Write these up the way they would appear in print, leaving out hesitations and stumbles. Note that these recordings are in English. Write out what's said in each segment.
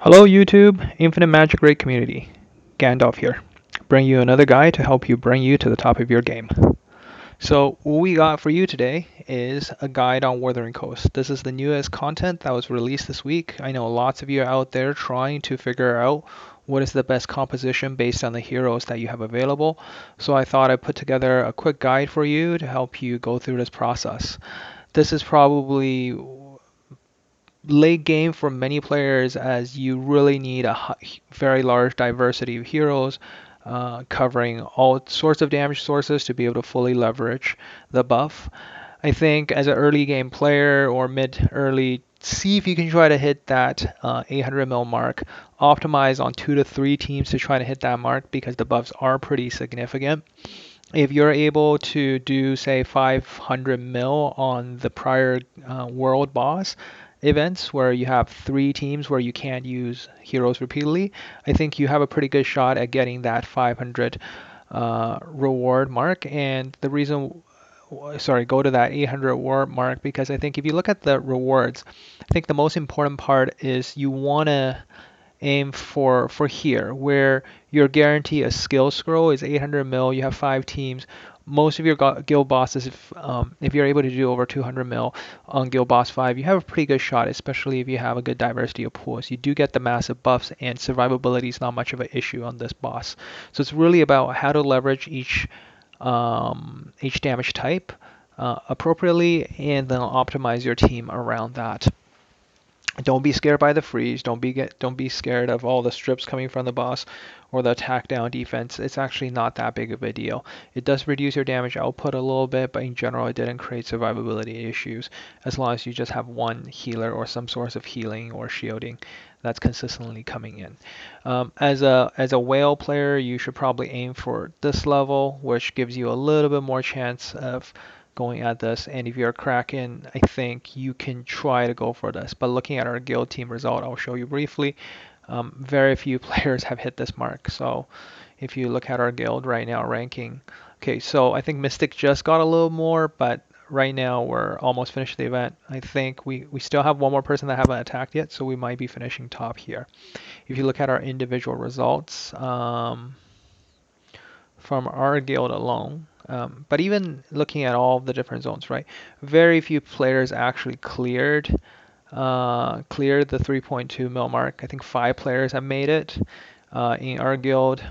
Hello YouTube, Infinite Magicraid community. Gandalf here. Bring you another guide to help you bring you to the top of your game. So what we got for you today is a guide on Wuthering Coast. This is the newest content that was released this week. I know lots of you are out there trying to figure out what is the best composition based on the heroes that you have available. So I thought I'd put together a quick guide for you to help you go through this process. This is probably late game for many players as you really need a very large diversity of heroes covering all sorts of damage sources to be able to fully leverage the buff. I think as an early game player or mid early, see if you can try to hit that 800 mil mark. Optimize on 2 to 3 teams to try to hit that mark because the buffs are pretty significant. If you're able to do, say, 500 mil on the prior world boss events where you have 3 teams where you can't use heroes repeatedly, I think you have a pretty good shot at getting that 500 reward mark. And the reason, sorry, go to that 800 reward mark because I think if you look at the rewards, I think the most important part is you want to aim for here, where your guarantee a skill scroll is 800 mil. You have 5 teams. Most of your guild bosses, if you're able to do over 200 mil on guild boss 5, you have a pretty good shot, especially if you have a good diversity of pools. You do get the massive buffs, and survivability is not much of an issue on this boss. So it's really about how to leverage each damage type appropriately, and then optimize your team around that. Don't be scared by the freeze. Don't be scared of all the strips coming from the boss or the attack down defense. It's actually not that big of a deal. It does reduce your damage output a little bit, but in general it didn't create survivability issues as long as you just have one healer or some source of healing or shielding that's consistently coming in. As a whale player, you should probably aim for this level, which gives you a little bit more chance of going at this. And if you're a Kraken, I think you can try to go for this. But looking at our guild team result, I'll show you briefly. Very few players have hit this mark. So if you look at our guild right now ranking, okay, so I think Mystic just got a little more, but right now we're almost finished the event. I think we still have one more person that haven't attacked yet, so we might be finishing top here. If you look at our individual results, from our guild alone. But even looking at all the different zones, right? Very few players actually cleared the 3.2 mil mark. I think 5 players have made it in our guild.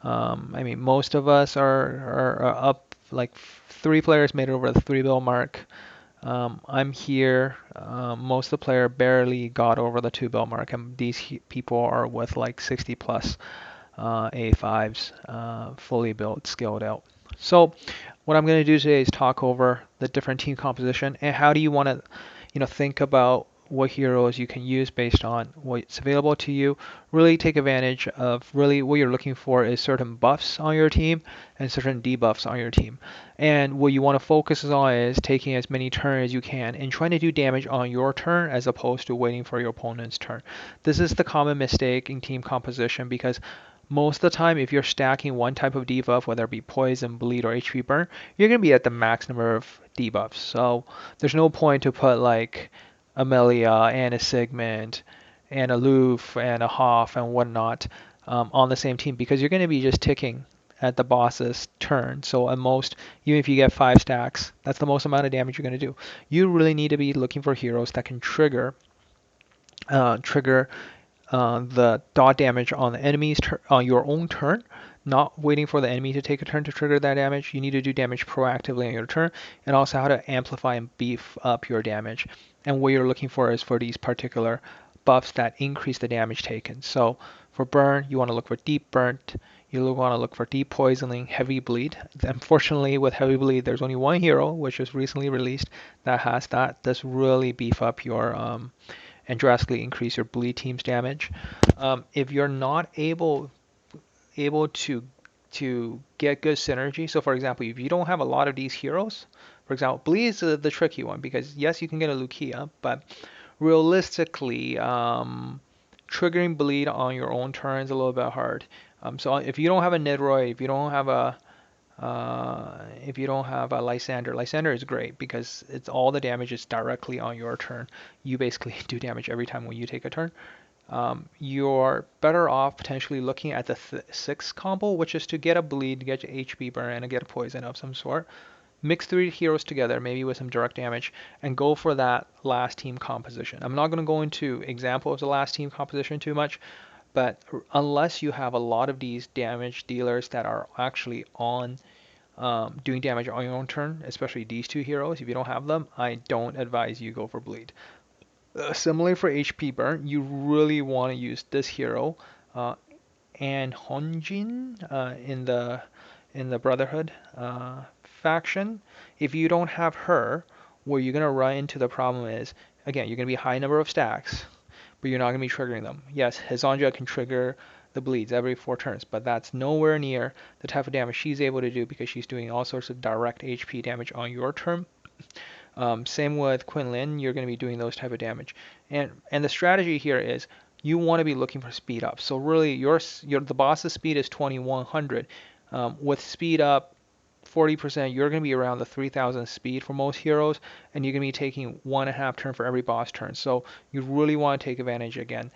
I mean, most of us are up. Like 3 players made it over the 3 mil mark. I'm here. Most of the player barely got over the 2 mil mark, and these people are with like 60 plus. A5s, fully built, scaled out. So what I'm going to do today is talk over the different team composition and how do you want to, think about what heroes you can use based on what's available to you. Really take advantage of really what you're looking for is certain buffs on your team and certain debuffs on your team. And what you want to focus on is taking as many turns as you can and trying to do damage on your turn as opposed to waiting for your opponent's turn. This is the common mistake in team composition because most of the time, if you're stacking one type of debuff, whether it be poison, bleed, or HP burn, you're going to be at the max number of debuffs. So there's no point to put like Amelia and a Sigmund and a Loof and a Hoff and whatnot on the same team because you're going to be just ticking at the boss's turn. So at most, even if you get 5 stacks, that's the most amount of damage you're going to do. You really need to be looking for heroes that can trigger the dot damage on the enemy's on your own turn, not waiting for the enemy to take a turn to trigger that damage. You need to do damage proactively on your turn, and also how to amplify and beef up your damage. And what you're looking for is for these particular buffs that increase the damage taken. So for burn, you want to look for deep burnt. You want to look for deep poisoning, heavy bleed. Unfortunately, with heavy bleed, there's only one hero, which was recently released, that has that. Does really beef up your and drastically increase your bleed team's damage. If you're not able to get good synergy, so for example, if you don't have a lot of these heroes, for example, bleed is the tricky one because yes, you can get a Lucia, but realistically, triggering bleed on your own turn is a little bit hard. So if you don't have a Nidroid, if you don't have a If you don't have a Lysander, Lysander is great because it's all the damage is directly on your turn. You basically do damage every time when you take a turn. You're better off potentially looking at the 6 combo, which is to get a bleed, get your HP burn, and get a poison of some sort. Mix 3 heroes together, maybe with some direct damage, and go for that last team composition. I'm not going to go into example of the last team composition too much, but unless you have a lot of these damage dealers that are actually on doing damage on your own turn, especially these 2 heroes, if you don't have them, I don't advise you go for bleed. Similarly for HP burn, you really want to use this hero, uh, and Honjin in the Brotherhood faction. If you don't have her, where you're gonna run into the problem is, again, you're gonna be a high number of stacks, but you're not gonna be triggering them. Yes, Hizanja can trigger the bleeds every 4 turns, but that's nowhere near the type of damage she's able to do because she's doing all sorts of direct HP damage on your turn. Same with Quinlan, you're going to be doing those type of damage, and the strategy here is you want to be looking for speed up. So really, the boss's speed is 2100. With speed up 40%, you're going to be around the 3000 speed for most heroes, and you're going to be taking 1.5 turn for every boss turn. So you really want to take advantage again.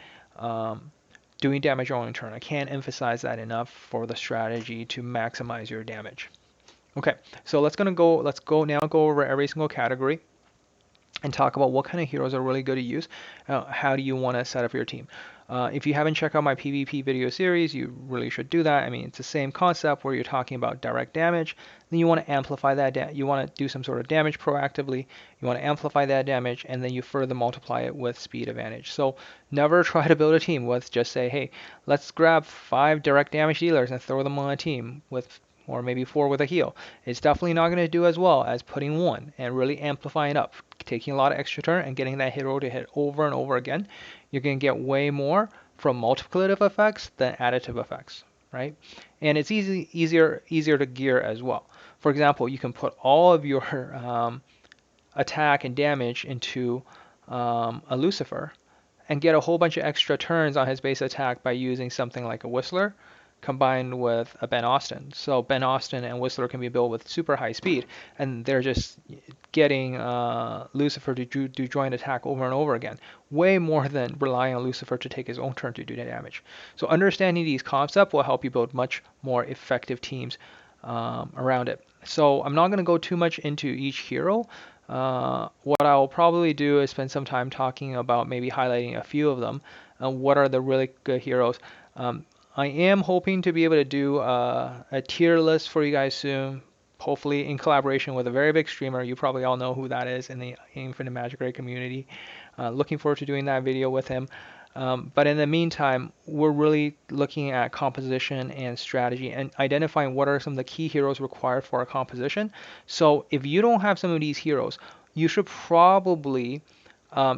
Doing damage on your turn. I can't emphasize that enough for the strategy to maximize your damage. Okay, so let's go now go over every single category and talk about what kind of heroes are really good to use. How do you want to set up your team? If you haven't checked out my PvP video series, you really should do that. I mean, it's the same concept where you're talking about direct damage. Then you want to amplify that. You want to do some sort of damage proactively. You want to amplify that damage, and then you further multiply it with speed advantage. So never try to build a team with just say, hey, let's grab 5 direct damage dealers and throw them on a team with, or maybe 4 with a heal. It's definitely not going to do as well as putting 1 and really amplifying up, taking a lot of extra turn and getting that hero to hit over and over again. You're going to get way more from multiplicative effects than additive effects, right? And it's easier to gear as well. For example, you can put all of your attack and damage into a Lucifer and get a whole bunch of extra turns on his base attack by using something like a Whistler combined with a Ben Austin. So Ben Austin and Whistler can be built with super high speed, and they're just getting Lucifer to do joint attack over and over again, way more than relying on Lucifer to take his own turn to do the damage. So understanding these concepts will help you build much more effective teams around it. So I'm not going to go too much into each hero. What I'll probably do is spend some time talking about maybe highlighting a few of them. What are the really good heroes? I am hoping to be able to do a tier list for you guys soon, hopefully in collaboration with a very big streamer. You probably all know who that is in the Infinite Magicraid community. Looking forward to doing that video with him. But in the meantime, we're really looking at composition and strategy and identifying what are some of the key heroes required for a composition. So if you don't have some of these heroes, you should probably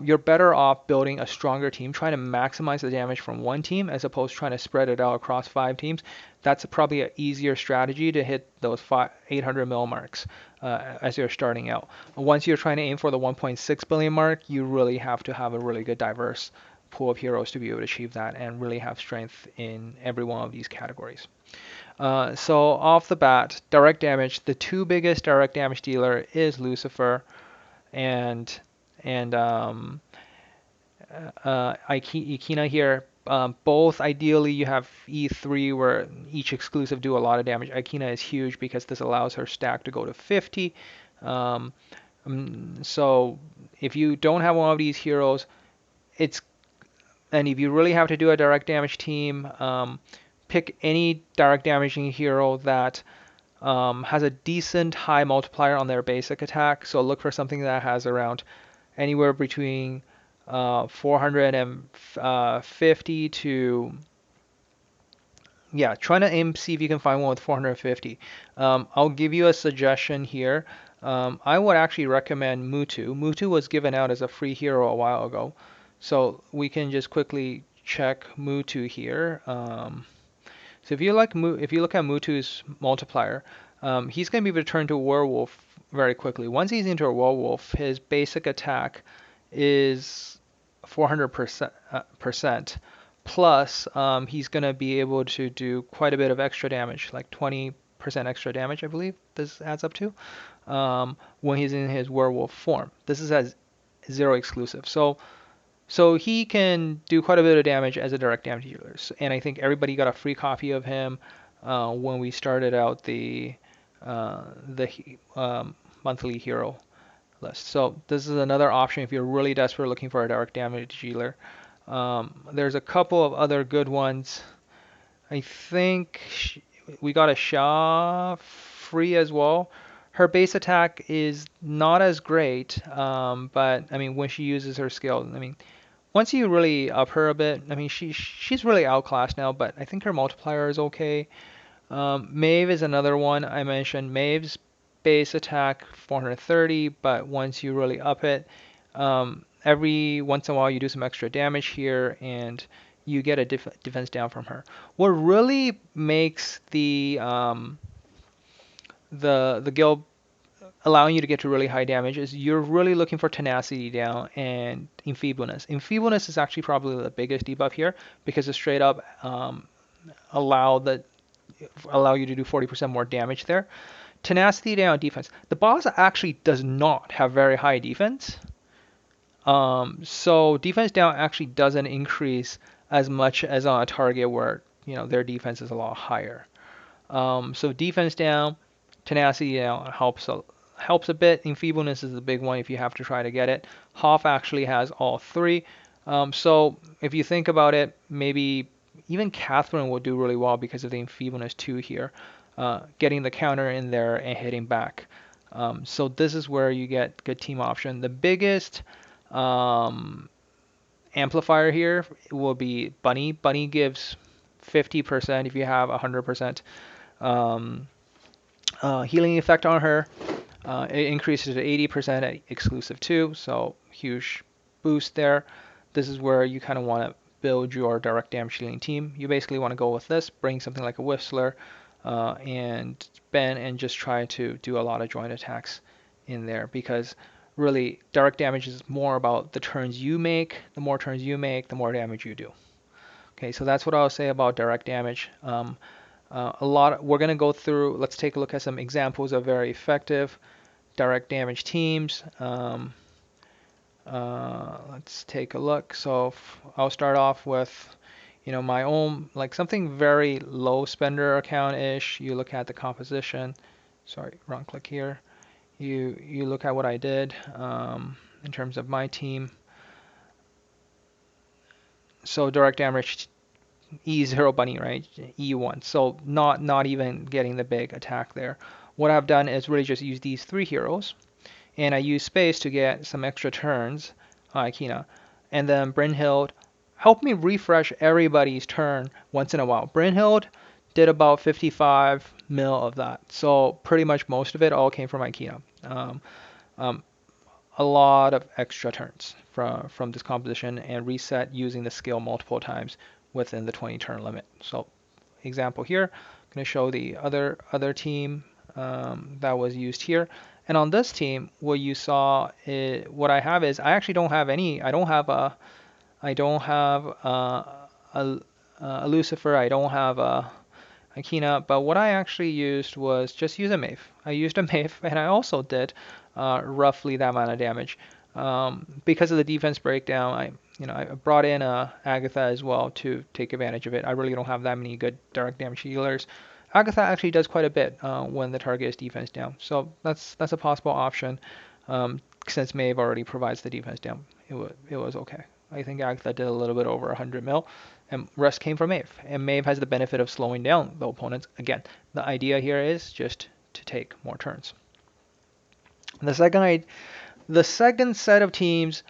you're better off building a stronger team, trying to maximize the damage from one team as opposed to trying to spread it out across 5 teams. That's probably an easier strategy to hit those 800 mil marks as you're starting out. Once you're trying to aim for the 1.6 billion mark, you really have to have a really good diverse pool of heroes to be able to achieve that and really have strength in every one of these categories. So off the bat, direct damage, the 2 biggest direct damage dealer is Lucifer and Ikina here. Both ideally you have E3 where each exclusive do a lot of damage. Ikina is huge because this allows her stack to go to 50. So if you don't have one of these heroes, and if you really have to do a direct damage team, pick any direct damaging hero that has a decent high multiplier on their basic attack. So look for something that has around anywhere between 450 to, yeah, trying to aim, see if you can find one with 450. I'll give you a suggestion here. I would actually recommend Mutu. Mutu was given out as a free hero a while ago. So we can just quickly check Mutu here. So if you look at Mutu's multiplier, he's going to be returned to a werewolf very quickly. Once he's into a werewolf, his basic attack is 400%, plus he's going to be able to do quite a bit of extra damage, like 20% 8% extra damage, I believe this adds up to, when he's in his werewolf form. This is as 0 exclusive. So he can do quite a bit of damage as a direct damage dealer. And I think everybody got a free copy of him when we started out the monthly hero list. So this is another option if you're really desperate looking for a direct damage dealer. There's a couple of other good ones. I think we got a Sha free as well. Her base attack is not as great, but I mean when she uses her skill, I mean once you really up her a bit, I mean she's really outclassed now, but I think her multiplier is okay. Maeve is another one I mentioned. Maeve's base attack 430, but once you really up it, every once in a while you do some extra damage here and you get a defense down from her. What really makes the guild allowing you to get to really high damage is you're really looking for tenacity down and enfeebleness. Enfeebleness is actually probably the biggest debuff here because it straight up allow you to do 40% more damage there. Tenacity down, defense. The boss actually does not have very high defense. So defense down actually doesn't increase as much as on a target where their defense is a lot higher. So defense down, tenacity down helps a bit. Enfeebleness is the big one if you have to try to get it. Hoff actually has all three. So if you think about it, maybe even Catherine will do really well because of the enfeebleness 2 here, getting the counter in there and hitting back. So this is where you get good team option. The biggest amplifier here will be Bunny. Bunny gives 50% if you have 100% healing effect on her. It increases to 80% at exclusive 2, so huge boost there. This is where you kind of want to build your direct damage dealing team. You basically want to go with this, bring something like a Whistler and Ben, and just try to do a lot of joint attacks in there, because really direct damage is more about the turns you make. The more turns you make, the more damage you do. Okay, so that's what I'll say about direct damage. We're going to go through, let's take a look at some examples of very effective direct damage teams. Let's take a look. So I'll start off with my own, like something very low spender account-ish. You look at the composition. Sorry, wrong click here. You look at what I did in terms of my team. So direct damage E0 bunny, right? E1. So not even getting the big attack there. What I've done is really just use these 3 heroes, and I use space to get some extra turns, Ikina. And then Brynhild helped me refresh everybody's turn once in a while. Brynhild did about 55 mil of that. So pretty much most of it all came from Ikina. A lot of extra turns from this composition, and reset using the skill multiple times within the 20 turn limit. So example here, I'm going to show the other team that was used here. And on this team, what you saw, what I have is I actually don't have any. I don't have a Lucifer. I don't have a Akina. But what I actually used was just use a Maeve. I used a Maeve, and I also did roughly that amount of damage. Because of the defense breakdown, I brought in Agatha as well to take advantage of it. I really don't have that many good direct damage healers. Agatha actually does quite a bit when the target is defense down, so that's a possible option. Since Maeve already provides the defense down, it was okay. I think Agatha did a little bit over 100 mil, and rest came from Maeve. And Maeve has the benefit of slowing down the opponents. Again, the idea here is just to take more turns. The second set of teams,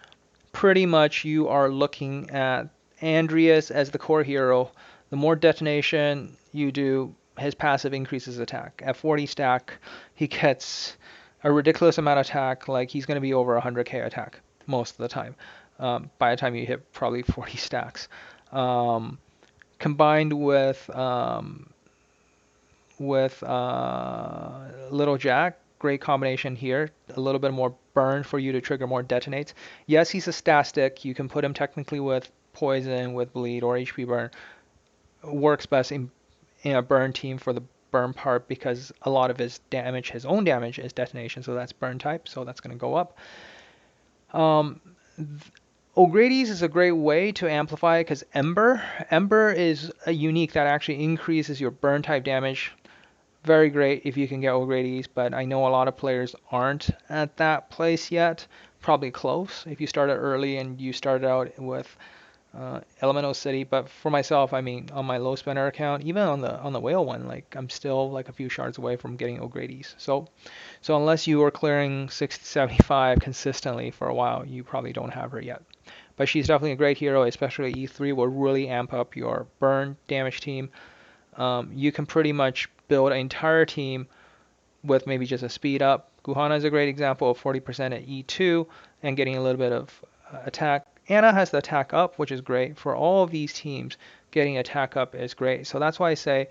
pretty much you are looking at Andreas as the core hero. The more detonation you do, his passive increases attack. At 40 stack, he gets a ridiculous amount of attack, like he's going to be over 100k attack most of the time, by the time you hit probably 40 stacks. Combined with Little Jack, great combination here. A little bit more burn for you to trigger more detonates. Yes, he's a stat stick. You can put him technically with poison, with bleed, or HP burn. Works best in a burn team for the burn part because a lot of his damage, his own damage, is detonation, so that's burn type, so that's going to go up. O'Grady's is a great way to amplify because Ember is a unique that actually increases your burn type damage. Very great if you can get O'Grady's, but I know a lot of players aren't at that place yet. Probably close if you started early and you started out with Elemental City. But for myself, I mean, on my low spender account, even on the whale one, like I'm still like a few shards away from getting O'Grady's. So unless you are clearing 60, 75 consistently for a while, you probably don't have her yet. But she's definitely a great hero, especially E3 will really amp up your burn damage team. You can pretty much build an entire team with maybe just a speed up. Guhana is a great example of 40% at E2 and getting a little bit of attack. Anna has the attack up, which is great. For all of these teams, getting attack up is great. So that's why I say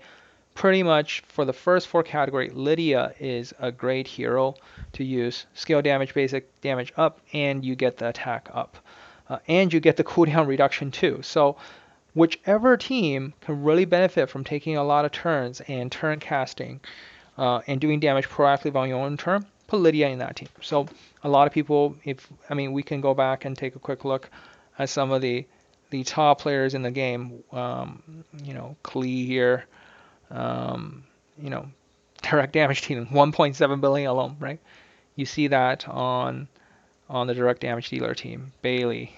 pretty much for the first 4 category, Lydia is a great hero to use. Scale damage, basic damage up, and you get the attack up. And you get the cooldown reduction too. So whichever team can really benefit from taking a lot of turns and turn casting and doing damage proactively on your own turn, put Lydia in that team. So a lot of people, we can go back and take a quick look at some of the top players in the game. Klee here, direct damage team, 1.7 billion alone, right? You see that on the direct damage dealer team. Bailey,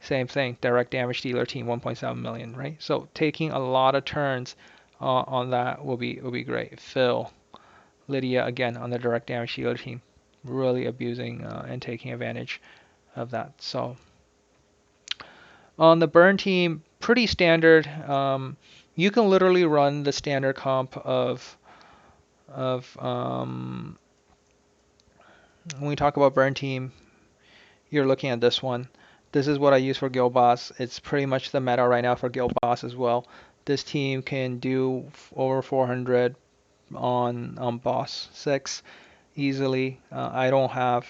same thing, direct damage dealer team, 1.7 million, right? So taking a lot of turns on that will be great. Phil, Lydia, again on the direct damage dealer team, really abusing and taking advantage of that. So on the burn team, pretty standard. You can literally run the standard comp of when we talk about burn team, you're looking at this one. This is what I use for Guild Boss. It's pretty much the meta right now for Guild Boss as well. This team can do over 400 on Boss 6 easily. I don't have,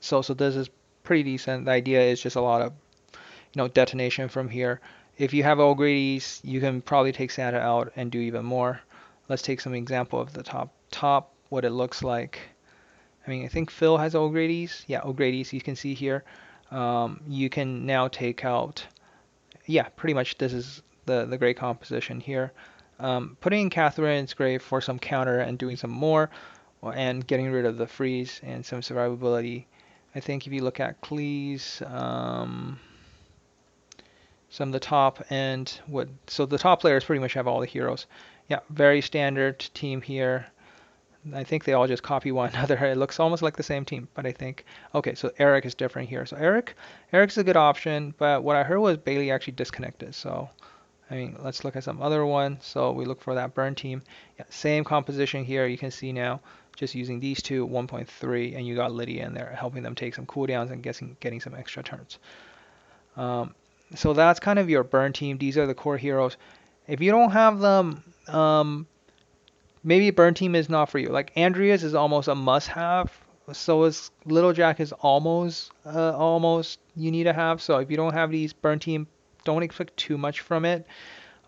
so this is pretty decent. The idea is just a lot of, detonation from here. If you have O'Grady's, you can probably take Santa out and do even more. Let's take some example of the top, what it looks like. I think Phil has O'Grady's. Yeah, O'Grady's, you can see here. You can now take out, pretty much this is the great composition here. Putting in Catherine is great for some counter and doing some more, and getting rid of the freeze and some survivability. I think if you look at Klee's, some of the top end, so the top players pretty much have all the heroes. Yeah, very standard team here. I think they all just copy one another. It looks almost like the same team, but I think, okay, so Eric is different here. So Eric's a good option, but what I heard was Bailey actually disconnected. So, let's look at some other one. So we look for that burn team. Yeah, same composition here. You can see now, just using these two, 1.3, and you got Lydia in there, helping them take some cooldowns and getting some extra turns. So that's kind of your burn team. These are the core heroes. If you don't have them, maybe burn team is not for you. Like Andrea's is almost a must-have. So is Little Jack is almost you need to have. So if you don't have these burn team, don't expect too much from it.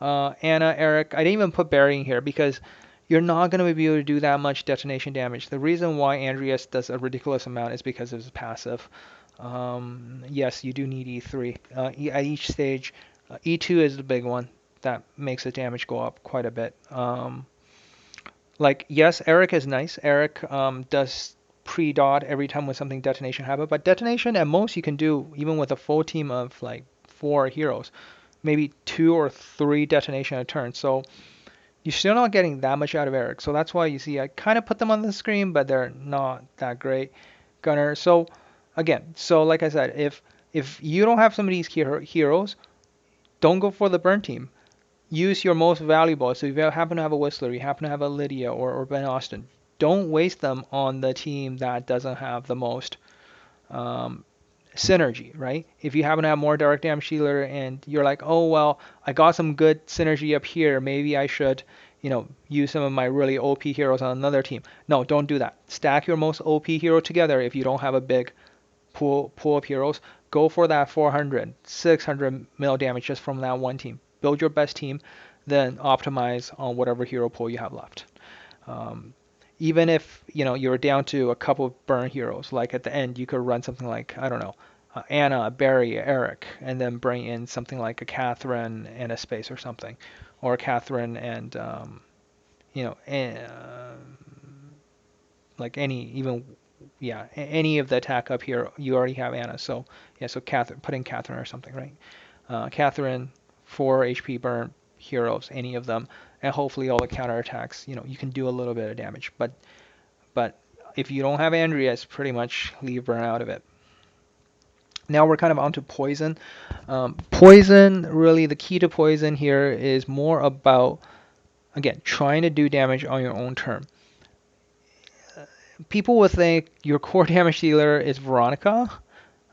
Anna, Eric, I didn't even put Barry in here because you're not going to be able to do that much detonation damage. The reason why Andreas does a ridiculous amount is because of his passive. Yes, you do need E3. At each stage, E2 is the big one that makes the damage go up quite a bit. Yes, Eric is nice. Eric does pre-dot every time when something detonation happens, but detonation at most you can do even with a full team of 4 heroes, maybe 2 or 3 detonation a turn. So you're still not getting that much out of Eric. So that's why you see I kind of put them on the screen, but they're not that great. Gunner. So again, like I said, if you don't have some of these heroes, don't go for the burn team. Use your most valuable. So if you happen to have a Whistler, you happen to have a Lydia or Ben Austin, don't waste them on the team that doesn't have the most synergy, right? If you happen to have more direct damage dealer and you're like, oh well, I got some good synergy up here, maybe I should, use some of my really OP heroes on another team. No, don't do that. Stack your most OP hero together if you don't have a big pool of heroes. Go for that 400, 600 mil damage just from that one team. Build your best team. then optimize on whatever hero pool you have left. Even if you're down to a couple of burn heroes, like at the end you could run something like, I don't know, Anna, Barry, Eric, and then bring in something like a Catherine and a space or something, or a Catherine and you know like any of the attack up here, you already have Anna, so yeah, so Catherine, put in Catherine or something, right? Catherine, 4 HP burn heroes, any of them, and hopefully all the counterattacks, you can do a little bit of damage. But if you don't have Andrea, it's pretty much leave burn out of it. Now we're kind of onto poison. Poison, really, the key to poison here is more about, again, trying to do damage on your own turn. People would think your core damage dealer is Veronica,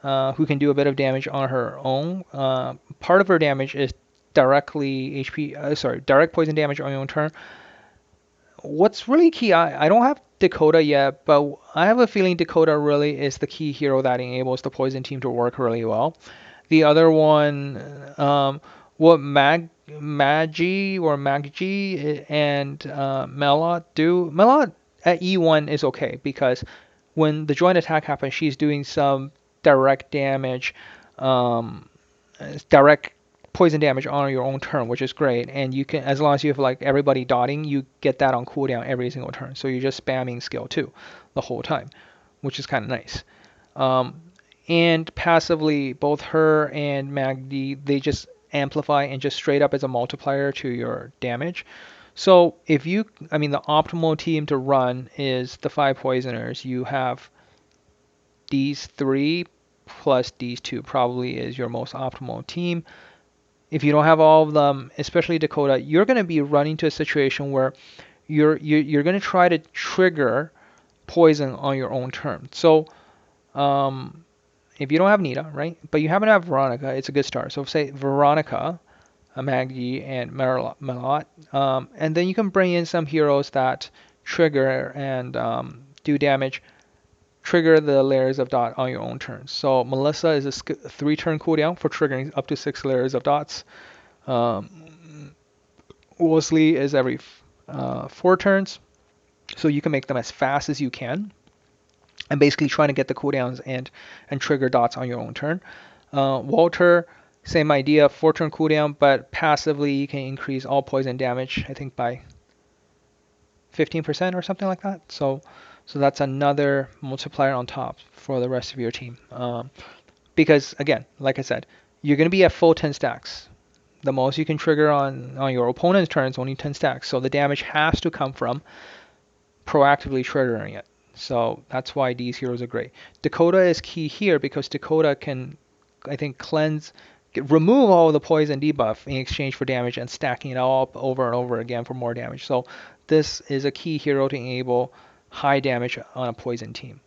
who can do a bit of damage on her own. Part of her damage is directly direct poison damage on your own turn. What's really key, I don't have Dakota yet, but I have a feeling Dakota really is the key hero that enables the poison team to work really well. The other one, what Magi and Melot do. Melot at E1 is okay because when the joint attack happens, she's doing some direct damage, um, direct poison damage on your own turn, which is great. And you can, as long as you have like everybody dotting, you get that on cooldown every single turn. So you're just spamming skill 2 the whole time, which is kind of nice. And passively, both her and Magdi, they just amplify and just straight up as a multiplier to your damage. So I mean, the optimal team to run is the 5 poisoners. You have these 3 plus these 2 probably is your most optimal team. If you don't have all of them, especially Dakota, you're going to be running to a situation where you're going to try to trigger poison on your own turn. So if you don't have Nita, right, but you happen to have Veronica, it's a good start. So say Veronica, Maggie, and Melot, and then you can bring in some heroes that trigger and do damage, trigger the layers of dot on your own turn. So Melissa is a 3-turn cooldown for triggering up to 6 layers of dots. Wolseley is every 4 turns, so you can make them as fast as you can, and basically trying to get the cooldowns and trigger dots on your own turn. Walter, same idea, 4-turn cooldown, but passively you can increase all poison damage, I think by 15% or something like that. So that's another multiplier on top for the rest of your team. Because again, like I said, you're going to be at full 10 stacks. The most you can trigger on your opponent's turn is only 10 stacks. So the damage has to come from proactively triggering it. So that's why these heroes are great. Dakota is key here because Dakota can, I think, remove all of the poison debuff in exchange for damage and stacking it all up over and over again for more damage. So this is a key hero to enable high damage on a poison team.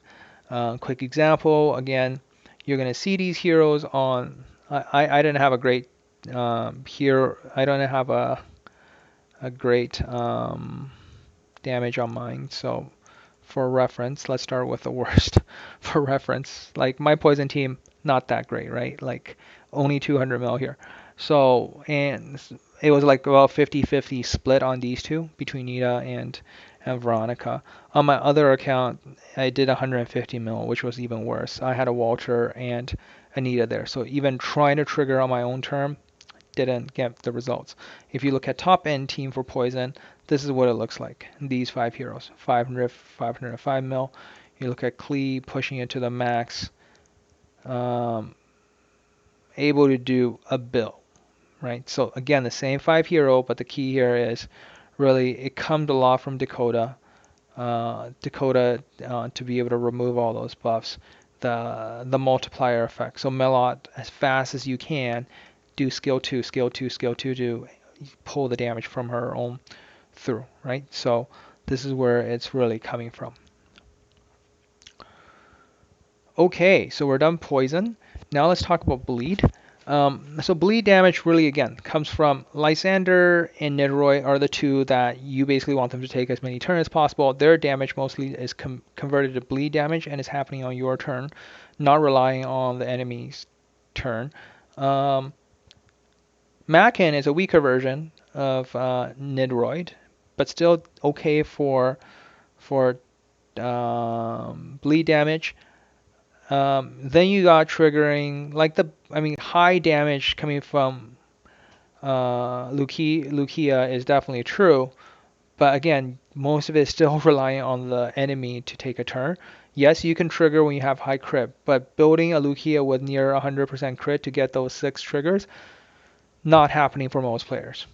Quick example, again, you're going to see these heroes on... I didn't have a great here. I don't have a great damage on mine, so for reference, let's start with the worst. For reference, like my poison team, not that great, right? Like only 200 mil here. So, and it was like about 50-50 split on these two between Nita and Veronica. On my other account, I did 150 mil, which was even worse. I had a Walter and Anita there. So even trying to trigger on my own turn didn't get the results. If you look at top end team for poison, this is what it looks like. These 5 heroes, 505 mil. You look at Klee pushing it to the max, able to do a bill, right? So again, the same 5 hero, but the key here is really it comes a lot from Dakota. To be able to remove all those buffs, the multiplier effect. So Melot, as fast as you can, do skill 2, skill 2, skill 2 to pull the damage from her own through, right? So this is where it's really coming from. Okay, so we're done poison. Now let's talk about bleed. So bleed damage really, again, comes from Lysander and Nidroid are the 2 that you basically want them to take as many turns as possible. Their damage mostly is converted to bleed damage and is happening on your turn, not relying on the enemy's turn. Macken is a weaker version. Nidroid, but still okay for bleed damage. Then you got triggering like high damage coming from Lucia is definitely true, but again, most of it is still relying on the enemy to take a turn. Yes, you can trigger when you have high crit, but building a Lucia with near 100% crit to get those 6 triggers, not happening for most players.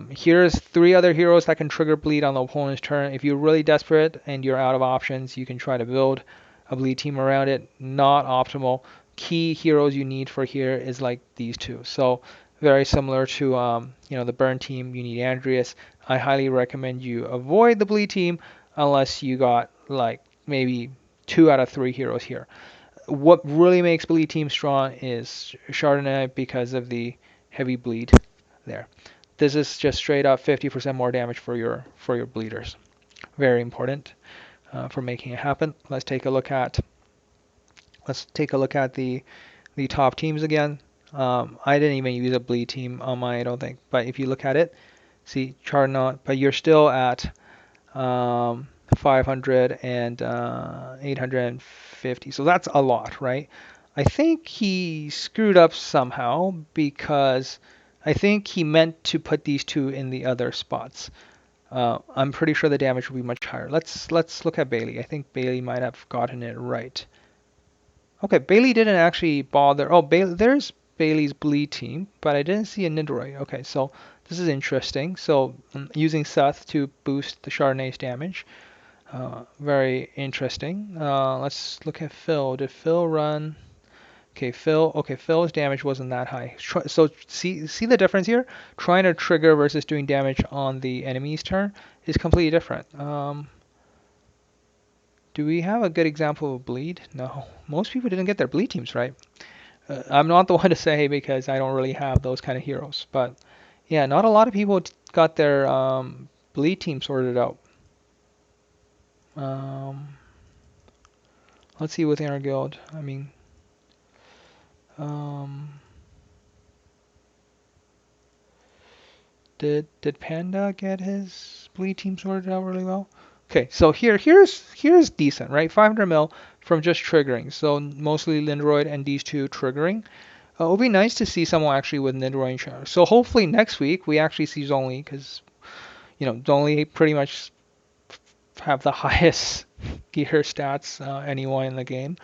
Here's 3 other heroes that can trigger bleed on the opponent's turn. If you're really desperate and you're out of options, you can try to build a bleed team around it. Not optimal. Key heroes you need for here is like these 2. So very similar to the burn team. You need Andreas. I highly recommend you avoid the bleed team unless you got like maybe 2 out of 3 heroes here. What really makes bleed team strong is Chardonnay because of the heavy bleed there. This is just straight up 50% more damage for your bleeders. Very important for making it happen. Let's take a look at the top teams again. I didn't even use a bleed team on mine, I don't think. But if you look at it, see Chardonnay, but you're still at 500 and 850. So that's a lot, right? I think he screwed up somehow because I think he meant to put these 2 in the other spots. I'm pretty sure the damage will be much higher. Let's look at Bailey. I think Bailey might have gotten it right. Okay, Bailey didn't actually bother. Oh, there's Bailey's bleed team, but I didn't see a Nidorite. Okay, so this is interesting. So using Seth to boost the Chardonnay's damage. Very interesting. Let's look at Phil. Did Phil run? Okay, Phil's damage wasn't that high. So see the difference here? Trying to trigger versus doing damage on the enemy's turn is completely different. Do we have a good example of bleed? No. Most people didn't get their bleed teams right. I'm not the one to say because I don't really have those kind of heroes. But yeah, not a lot of people got their bleed team sorted out. Let's see within our guild. I mean, did Panda get his bleed team sorted out really well? Okay, so here's decent, right? 500 mil from just triggering. So mostly Lindroid and these 2 triggering. It would be nice to see someone actually with Nidroid char. So hopefully next week we actually see Zonli because Zonli pretty much have the highest gear stats anyone in the game.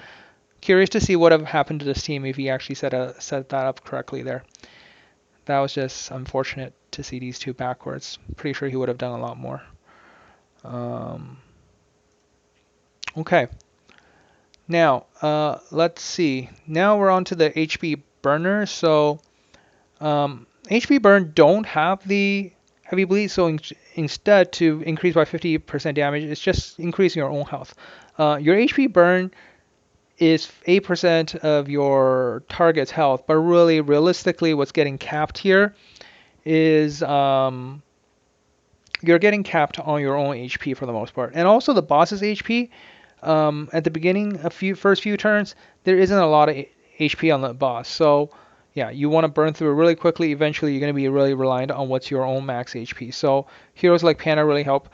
Curious to see what have happened to this team if he actually set that up correctly there. That was just unfortunate to see these 2 backwards. Pretty sure he would have done a lot more. Okay. Now, let's see. Now we're on to the HP burner. So HP burn don't have the heavy bleed, so instead to increase by 50% damage, it's just increasing your own health. Your HP burn is 8% of your target's health, but really realistically what's getting capped here is you're getting capped on your own HP for the most part. And also the boss's HP, at the beginning, first few turns, there isn't a lot of HP on the boss. So yeah, you want to burn through it really quickly. Eventually you're going to be really reliant on what's your own max HP. So heroes like Panda really help.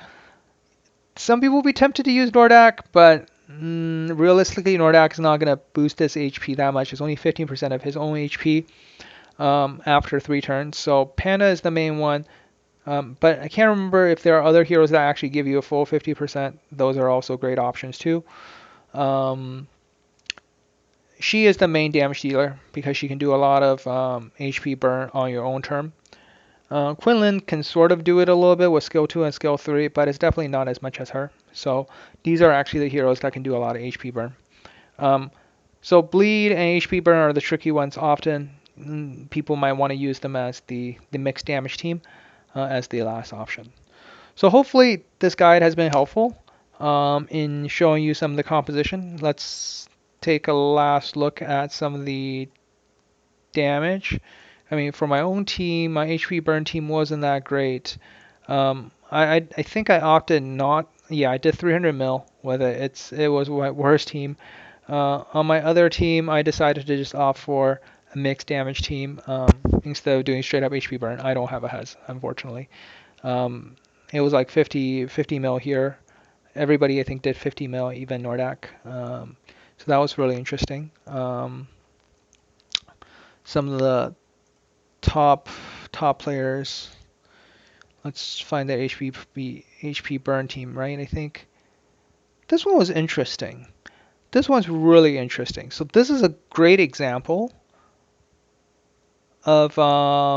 Some people will be tempted to use Nordak, but realistically Nordak is not going to boost his HP that much. It's only 15% of his own HP after 3 turns. So Panda is the main one. But I can't remember if there are other heroes that actually give you a full 50%. Those are also great options too. She is the main damage dealer because she can do a lot of HP burn on your own turn. Quinlan can sort of do it a little bit with skill 2 and skill 3, but it's definitely not as much as her. So these are actually the heroes that can do a lot of HP burn. So bleed and HP burn are the tricky ones often. People might want to use them as the mixed damage team as the last option. So hopefully this guide has been helpful in showing you some of the composition. Let's take a last look at some of the damage. I mean, for my own team, my HP burn team wasn't that great. I think I opted not. Yeah, I did 300 mil with it. It was my worst team. On my other team, I decided to just opt for a mixed damage team instead of doing straight up HP burn. I don't have a Hez, unfortunately. It was like 50 mil here. Everybody I think did 50 mil, even Nordak. So that was really interesting. Some of the top players. Let's find the HP burn team, right? I think this one was interesting. This one's really interesting. So this is a great example of I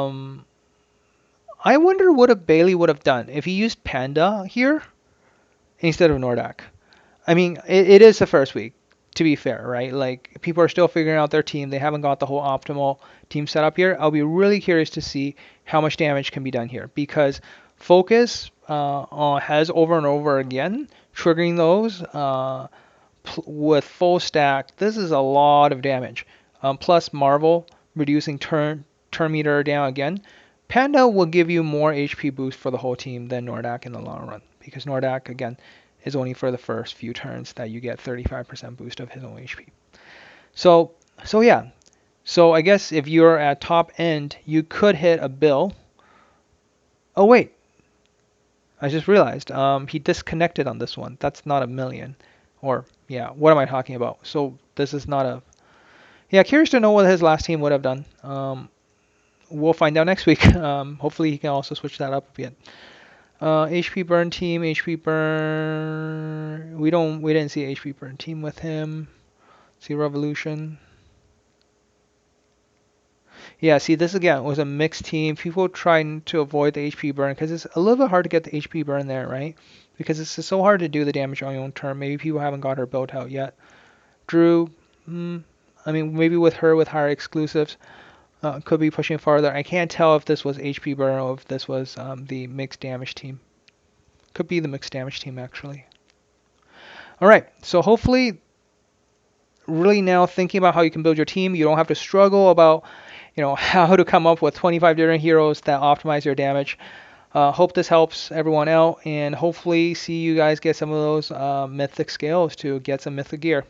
wonder what a Bailey would have done if he used Panda here instead of Nordak. I mean, it is the first week, to be fair, right? Like, people are still figuring out their team. They haven't got the whole optimal team set up here. I'll be really curious to see how much damage can be done here because Focus has over and over again triggering those with full stack. This is a lot of damage. Plus Marvel reducing turn meter down again. Panda will give you more HP boost for the whole team than Nordak in the long run because Nordak, again, is only for the first few turns that you get 35% boost of his own HP. So yeah. So I guess if you're at top end, you could hit a bill. Oh wait, I just realized he disconnected on this one. That's not a million. Or yeah, what am I talking about? So this is not a. Yeah, curious to know what his last team would have done. We'll find out next week. Hopefully he can also switch that up a bit. HP burn team, HP burn. We didn't see HP burn team with him. See revolution. Yeah, see this again was a mixed team. People trying to avoid the HP burn because it's a little bit hard to get the HP burn there, right? Because it's so hard to do the damage on your own turn. Maybe people haven't got her built out yet. Drew, I mean maybe with her with higher exclusives. Could be pushing farther. I can't tell if this was HP burn or if this was the mixed damage team. Could be the mixed damage team actually. All right, so hopefully, really now thinking about how you can build your team, you don't have to struggle about, how to come up with 25 different heroes that optimize your damage. Hope this helps everyone out, and hopefully see you guys get some of those mythic scales to get some mythic gear.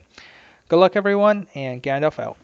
Good luck, everyone, and Gandalf out.